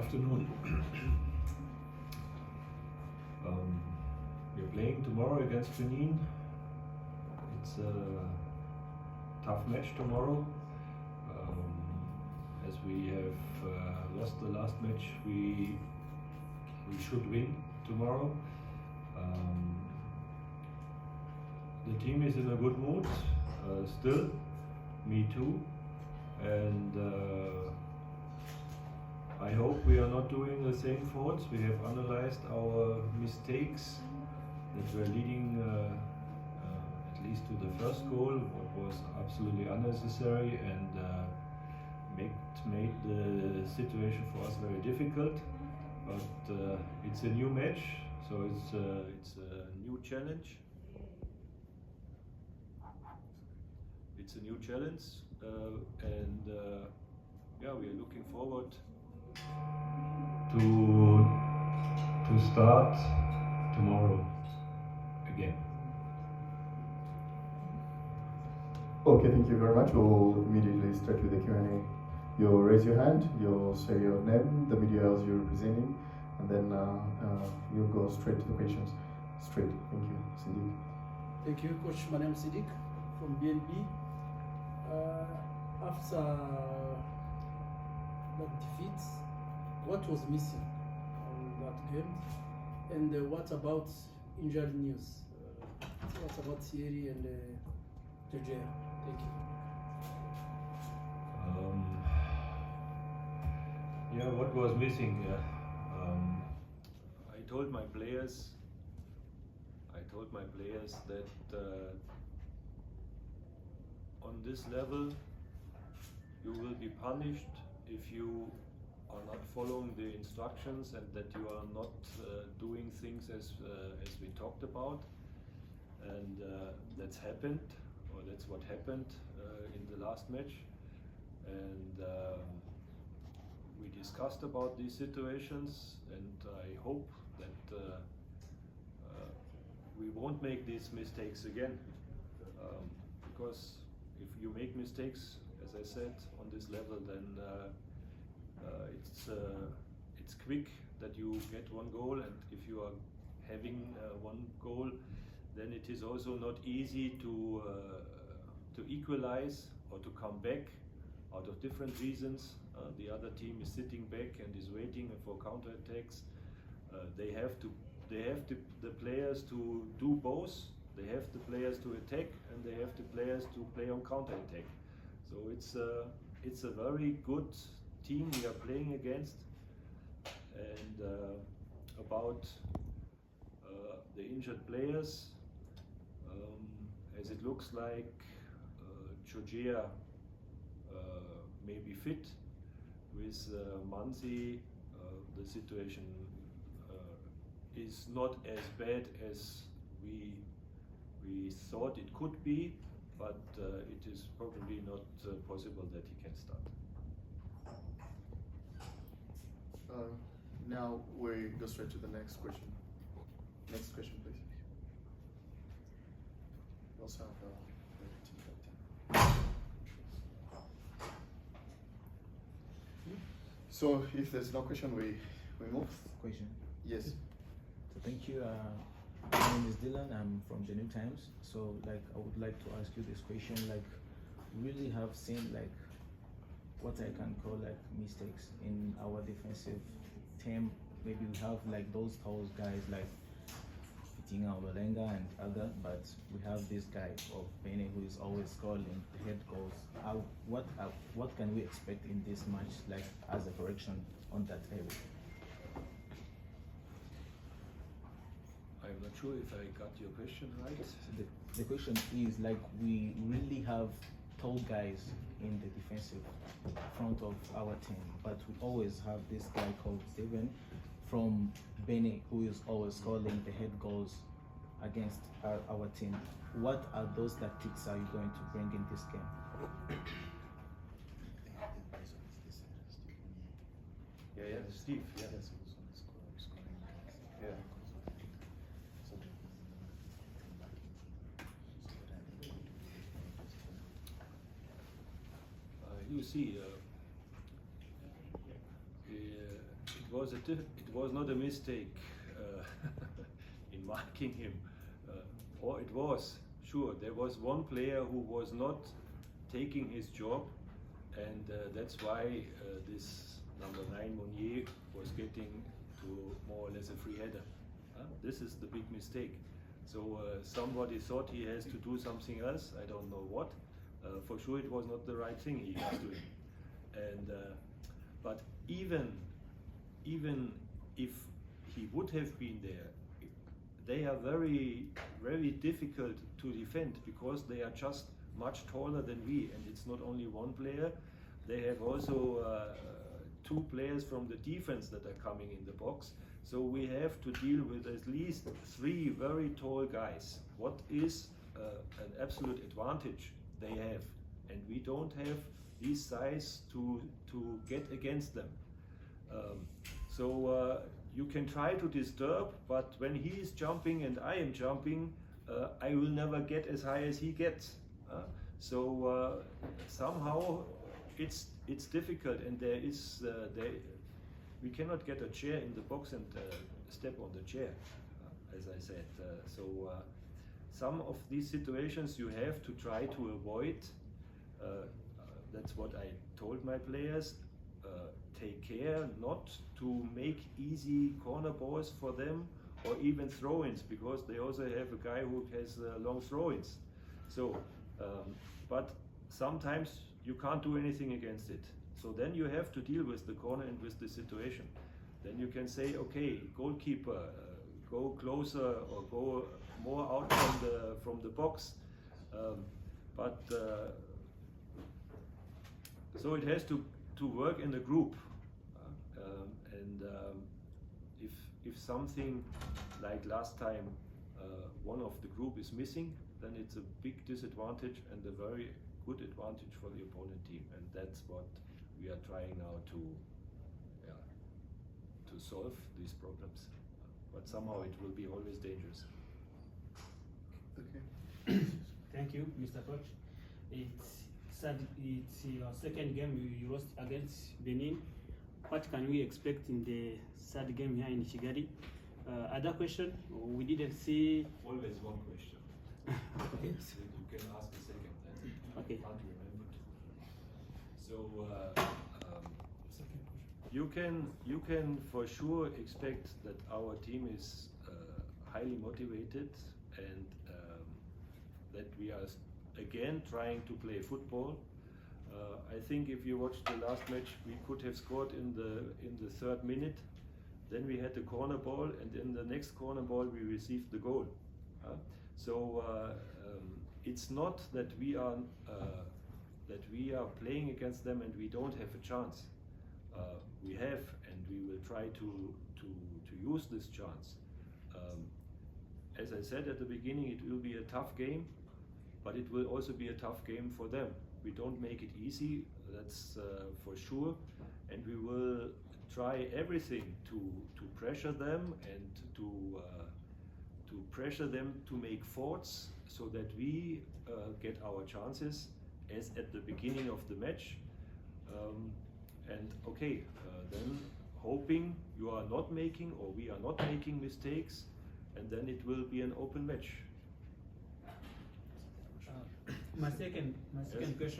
afternoon. We're playing tomorrow against Benin. It's a tough match tomorrow. As we have lost the last match, we should win tomorrow. The team is in a good mood still, me too, and I hope we are not doing the same faults. We have analyzed our mistakes that were leading at least to the first goal, what was absolutely unnecessary and made the situation for us very difficult. But it's a new match, so it's a new challenge. It's a new challenge, and yeah, we are looking forward to start tomorrow again. Okay, thank you very much. We'll immediately start with the Q&A. You'll raise your hand, you'll say your name, the media house you're representing, and then you'll go straight to the questions. Straight. Thank you, Siddiq. Thank you, Coach. My name is Siddiq from BNB. After that defeat, what was missing on that game? And what about injury news? What about Thierry and Georgia? Thank you. Yeah, what was missing? I told my players that on this level you will be punished if you are not following the instructions and that you are not doing things as we talked about, and that's happened, or that's what happened in the last match, and we discussed about these situations, and I hope that we won't make these mistakes again, because if you make mistakes, as I said, on this level, then it's quick that you get one goal, and if you are having one goal, then it is also not easy to equalize or to come back out of different reasons. The other team is sitting back and is waiting for counterattacks. They have the players to do both. They have the players to attack, and they have the players to play on counterattack. So it's a very good team we are playing against. And about the injured players, as it looks like Georgia may be fit. With Manzi, the situation is not as bad as we thought it could be, but it is probably not possible that he can start. Now we go straight to the next question. Next question, please. We also have the team captain. So if there's no question, we move. Question. Yes. So thank you. My name is Dylan. I'm from the New Times. So I would like to ask you this question. We really have seen what I can call mistakes in our defensive team. Maybe we have those tall guys Fitinga, Obalenga and other, but we have this guy of Bene who is always scoring the head goals. What can we expect in this match as a correction on that area? I'm not sure if I got your question right. The question is we really have tall guys in the defensive front of our team, but we always have this guy called Steven from Bene who is always scoring the head goals against our team. What are those tactics are you going to bring in this game? Yeah, Steve. Yeah. Yeah. You see, it was not a mistake in marking him, or it was. Sure, there was one player who was not taking his job, and that's why this number 9 Monnier was getting to more or less a free header. This is the big mistake. So somebody thought he has to do something else. I don't know what. For sure, it was not the right thing he was doing. And but even if he would have been there, they are very, very difficult to defend because they are just much taller than we, and it's not only one player. They have also 2 players from the defense that are coming in the box. So we have to deal with at least 3 very tall guys. What is an absolute advantage they have, and we don't have this size to get against them. So you can try to disturb, but when he is jumping and I am jumping, I will never get as high as he gets. So somehow it's difficult, and we cannot get a chair in the box and step on the chair, as I said. So some of these situations you have to try to avoid. That's what I told my players. Take care not to make easy corner balls for them, or even throw-ins, because they also have a guy who has long throw-ins. So, but sometimes you can't do anything against it. So then you have to deal with the corner and with the situation. Then you can say, okay, goalkeeper, go closer or go more out from the box. So it has to work in a group. If something like last time, one of the group is missing, then it's a big disadvantage and a very good advantage for the opponent team, and that's what we are trying now to solve these problems. But somehow it will be always dangerous. Okay. Thank you, Mr. Coach. It's your second game you lost against Benin. What can we expect in the third game here in Kigali? Other question, we didn't see. Always one question. Okay. You can ask a second. Okay. I can't remember. So you can for sure expect that our team is highly motivated, and that we are again trying to play football. I think if you watched the last match, we could have scored in the 3rd minute. Then we had the corner ball, and in the next corner ball we received the goal. So it's not that we are playing against them and we don't have a chance. We have, and we will try to use this chance. As I said at the beginning, it will be a tough game, but it will also be a tough game for them. We don't make it easy, that's for sure, and we will try everything to pressure them and to pressure them to make faults so that we get our chances as at the beginning of the match. And okay, then hoping you are not making, or we are not making mistakes, and then it will be an open match. My second question.